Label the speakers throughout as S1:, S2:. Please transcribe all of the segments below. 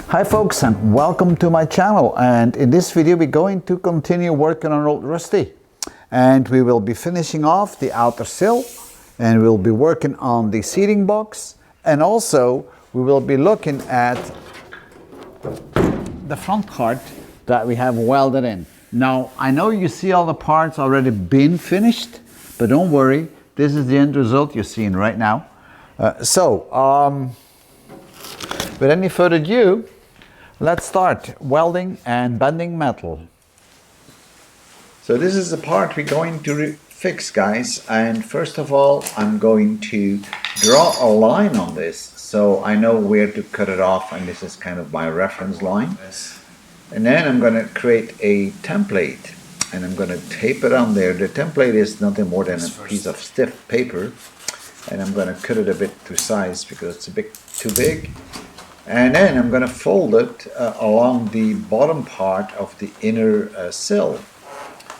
S1: Hi folks, and welcome to my channel, and in this video we're going to continue working on Old Rusty, and we will be finishing off the outer sill, and we'll be working on the seating box, and also we will be looking at the front part that we have welded in. Now I know you see all the parts already been finished, but don't worry, this is the end result you're seeing right now. Without any further ado, let's start welding and bending metal. So this is the part we're going to fix, guys, and first of all I'm going to draw a line on this so I know where to cut it off, and this is kind of my reference line. Yes. And then I'm going to create a template and I'm going to tape it on there. The template is nothing more than a piece of stiff paper, and I'm going to cut it a bit to size because it's a bit too big. And then I'm going to fold it along the bottom part of the inner sill.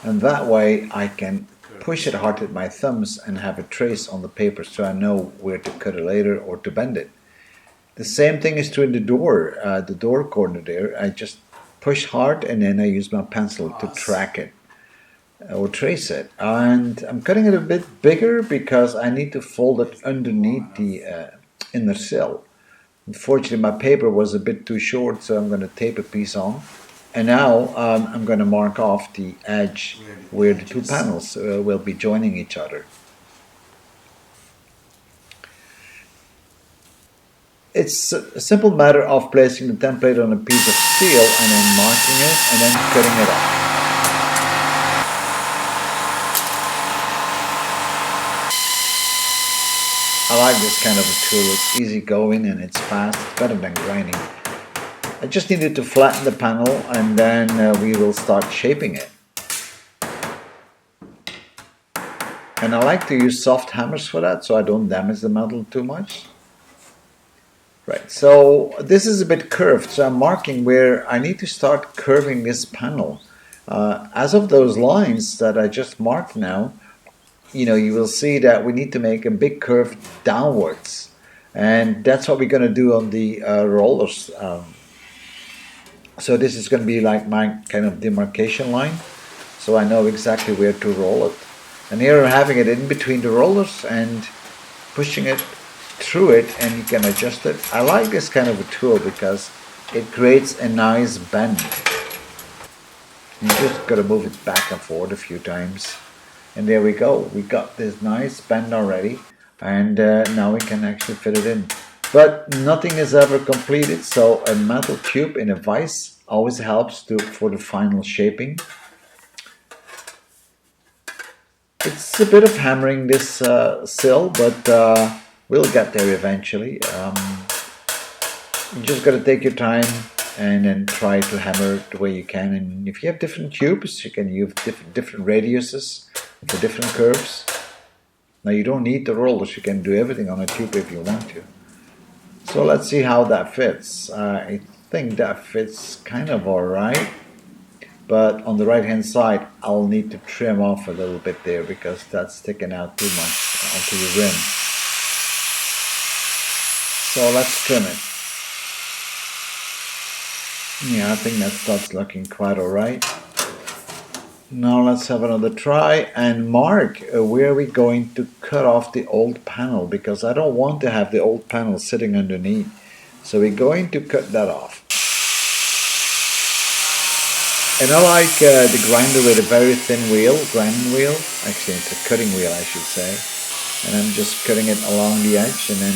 S1: And that way I can push it hard with my thumbs and have a trace on the paper so I know where to cut it later or to bend it. The same thing is true in the door corner there. I just push hard and then I use my pencil to track it or trace it. And I'm cutting it a bit bigger because I need to fold it underneath the inner sill. Unfortunately, my paper was a bit too short, so I'm going to tape a piece on. And now I'm going to mark off the edge where the two panels will be joining each other. It's a simple matter of placing the template on a piece of steel and then marking it and then cutting it off. I like this kind of a tool. It's easy going and it's fast. It's better than grinding. I just needed to flatten the panel and then we will start shaping it. And I like to use soft hammers for that so I don't damage the metal too much. Right, so this is a bit curved, so I'm marking where I need to start curving this panel. As of those lines that I just marked now, you will see that we need to make a big curve downwards, and that's what we're going to do on the rollers. So this is going to be like my kind of demarcation line, so I know exactly where to roll it. And here I'm having it in between the rollers and pushing it through it, and you can adjust it. I like this kind of a tool because it creates a nice bend. You just got to move it back and forth a few times. And there we go, we got this nice bend already, and now we can actually fit it in. But nothing is ever completed, so a metal tube in a vise always helps for the final shaping. It's a bit of hammering this sill, but we'll get there eventually. You just got to take your time and then try to hammer it the way you can. And if you have different tubes, you can use different radiuses for different curves. Now you don't need the rollers, you can do everything on a tube if you want to. So let's see how that fits. I think that fits kind of alright, but on the right hand side I'll need to trim off a little bit there because that's sticking out too much onto the rim. So let's trim it. Yeah, I think that starts looking quite alright. Now let's have another try and mark where we're going to cut off the old panel, because I don't want to have the old panel sitting underneath. So we're going to cut that off. And I like the grinder with a very thin wheel, grinding wheel. Actually, it's a cutting wheel, I should say. And I'm just cutting it along the edge, and then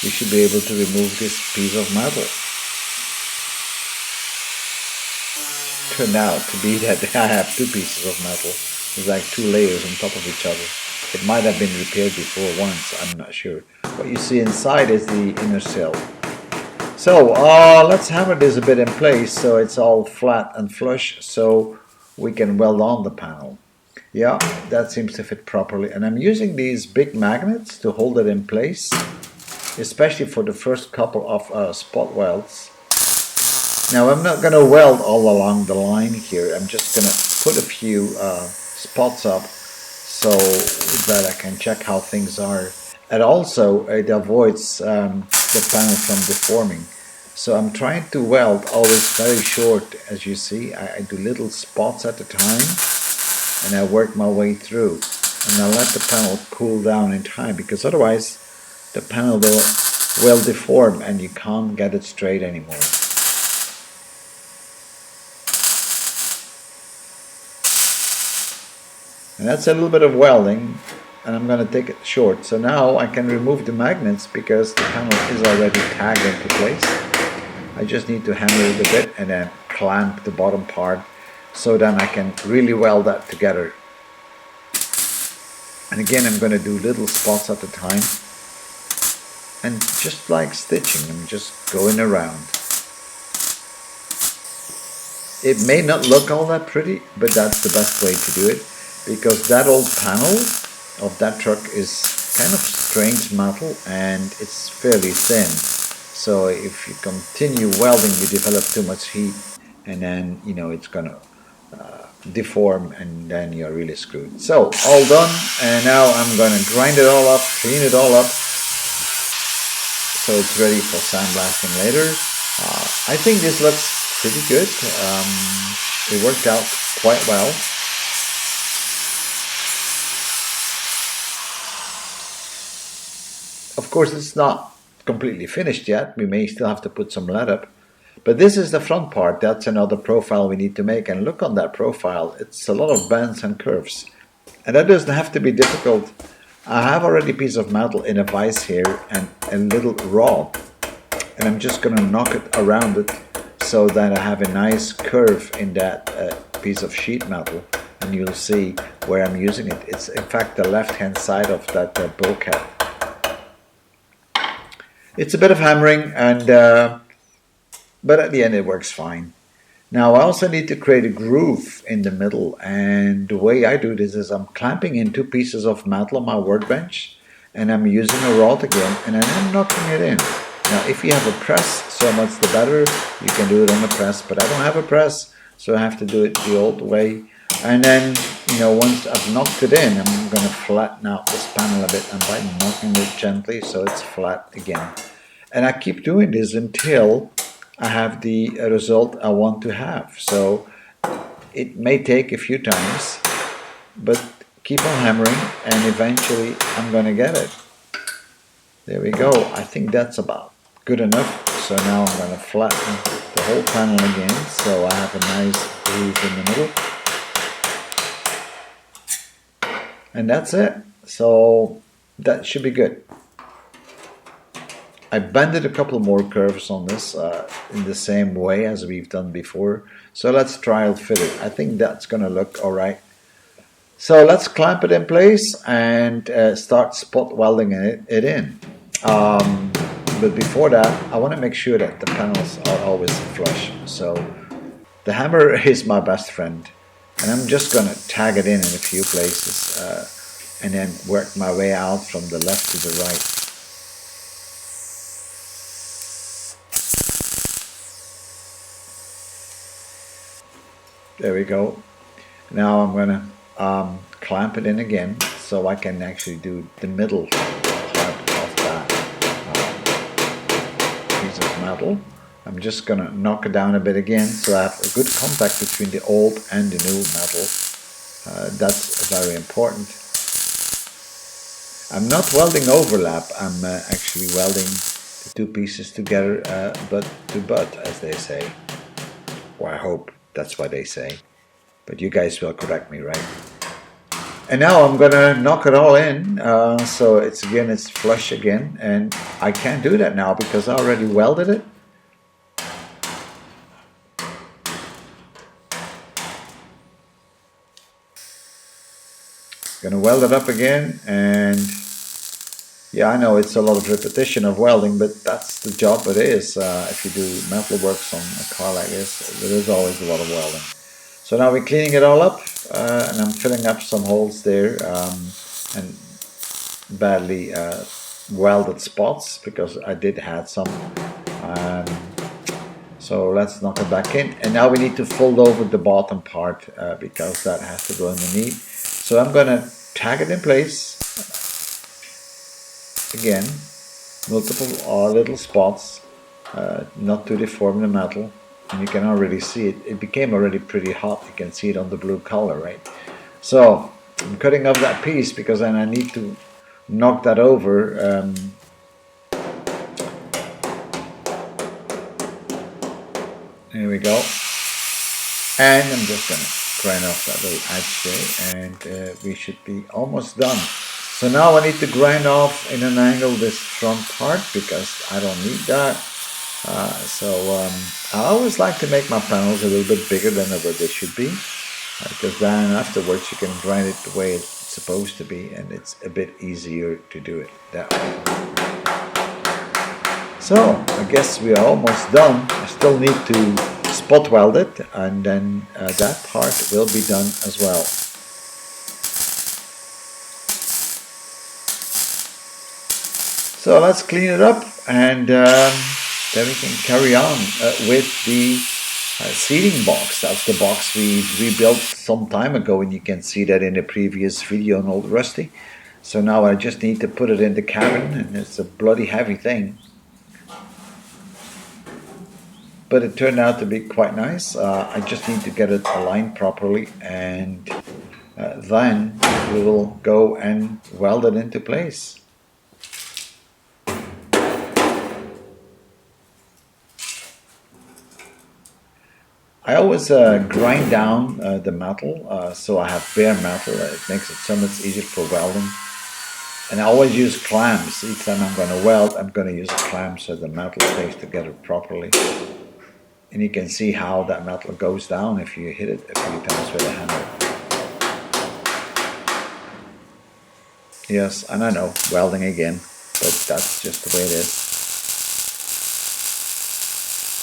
S1: we should be able to remove this piece of metal. Turned out to be that I have two pieces of metal. There's like two layers on top of each other. It might have been repaired before once, I'm not sure. What you see inside is the inner sill. So let's hammer this a bit in place so it's all flat and flush so we can weld on the panel. Yeah, that seems to fit properly. And I'm using these big magnets to hold it in place, especially for the first couple of spot welds. Now I'm not going to weld all along the line here. I'm just going to put a few spots up so that I can check how things are. And also it avoids the panel from deforming. So I'm trying to weld always very short, as you see. I do little spots at a time and I work my way through. And I let the panel cool down in time, because otherwise the panel will deform and you can't get it straight anymore. And that's a little bit of welding, and I'm going to take it short. So now I can remove the magnets because the panel is already tagged into place. I just need to hammer it a bit and then clamp the bottom part so then I can really weld that together. And again, I'm going to do little spots at a time. And just like stitching, I'm just going around. It may not look all that pretty, but that's the best way to do it. Because that old panel of that truck is kind of strange metal and it's fairly thin. So if you continue welding, you develop too much heat, and then it's gonna deform, and then you're really screwed. So all done, and now I'm gonna grind it all up, clean it all up, so it's ready for sandblasting later. I think this looks pretty good. It worked out quite well. Of course, it's not completely finished yet. We may still have to put some lead up. But this is the front part. That's another profile we need to make. And look on that profile. It's a lot of bends and curves. And that doesn't have to be difficult. I have already a piece of metal in a vise here and a little rod. And I'm just going to knock it around it so that I have a nice curve in that piece of sheet metal. And you'll see where I'm using it. It's in fact the left-hand side of that bulkhead. It's a bit of hammering, and but at the end it works fine. Now I also need to create a groove in the middle, and the way I do this is I'm clamping in two pieces of metal on my workbench, and I'm using a rod again, and I'm knocking it in. Now if you have a press, so much the better. You can do it on a press, but I don't have a press, so I have to do it the old way. And then, once I've knocked it in, I'm going to flatten out this panel a bit, and by knocking it gently so it's flat again. And I keep doing this until I have the result I want to have. So it may take a few times, but keep on hammering, and eventually I'm going to get it. There we go. I think that's about good enough. So now I'm going to flatten the whole panel again, so I have a nice groove in the middle. And that's it. So that should be good. I bended a couple more curves on this in the same way as we've done before. So let's trial fit it. I think that's going to look alright. So let's clamp it in place and start spot welding it in. But before that, I want to make sure that the panels are always flush. So the hammer is my best friend. And I'm just going to tag it in a few places and then work my way out from the left to the right. There we go. Now I'm going to clamp it in again so I can actually do the middle part of that piece of metal. I'm just going to knock it down a bit again so I have a good contact between the old and the new metal. That's very important. I'm not welding overlap, I'm actually welding the two pieces together butt to butt, as they say. Or I hope that's what they say. But you guys will correct me, right? And now I'm going to knock it all in so it's flush again, and I can't do that now because I already welded it. Gonna weld it up again, and yeah, I know it's a lot of repetition of welding, but that's the job it is. If you do metal works on a car like this, there is always a lot of welding. So now we're cleaning it all up, and I'm filling up some holes there, and badly welded spots, because I did have some. So let's knock it back in, and now we need to fold over the bottom part because that has to go underneath. So I'm gonna tag it in place again, multiple little spots, not to deform the metal. And you can already see it, it became already pretty hot. You can see it on the blue color, right? So I'm cutting off that piece because then I need to knock that over. There we go. And I'm just going to grind off that little edge there, and we should be almost done. So now I need to grind off in an angle this front part because I don't need that. I always like to make my panels a little bit bigger than what they should be, because then afterwards you can grind it the way it's supposed to be, and it's a bit easier to do it that way. So I guess we are almost done. I still need to spot weld it, and then that part will be done as well. So let's clean it up, and then we can carry on with the seating box. That's the box we rebuilt some time ago, and you can see that in the previous video on Old Rusty. So now I just need to put it in the cabin, and it's a bloody heavy thing. But it turned out to be quite nice. I just need to get it aligned properly, and then we will go and weld it into place. I always grind down the metal, so I have bare metal. It makes it so much easier for welding. And I always use clamps. Each time I'm going to weld, I'm going to use a clamp so the metal stays together properly. And you can see how that metal goes down if you hit it a few times with a hammer. Yes, and I know, welding again, but that's just the way it is.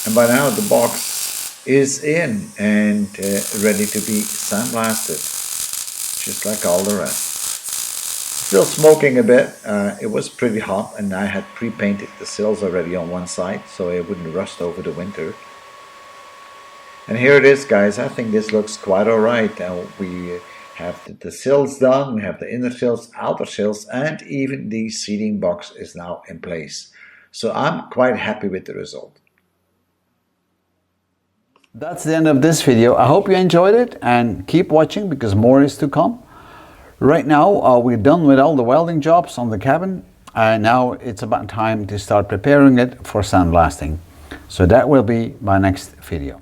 S1: And by now the box is in and ready to be sandblasted, just like all the rest. Still smoking a bit. It was pretty hot, and I had pre-painted the sills already on one side so it wouldn't rust over the winter. And here it is, guys. I think this looks quite alright. We have the sills done, we have the inner sills, outer sills, and even the seating box is now in place. So I'm quite happy with the result. That's the end of this video. I hope you enjoyed it, and keep watching because more is to come. Right now we're done with all the welding jobs on the cabin, and now it's about time to start preparing it for sandblasting. So that will be my next video.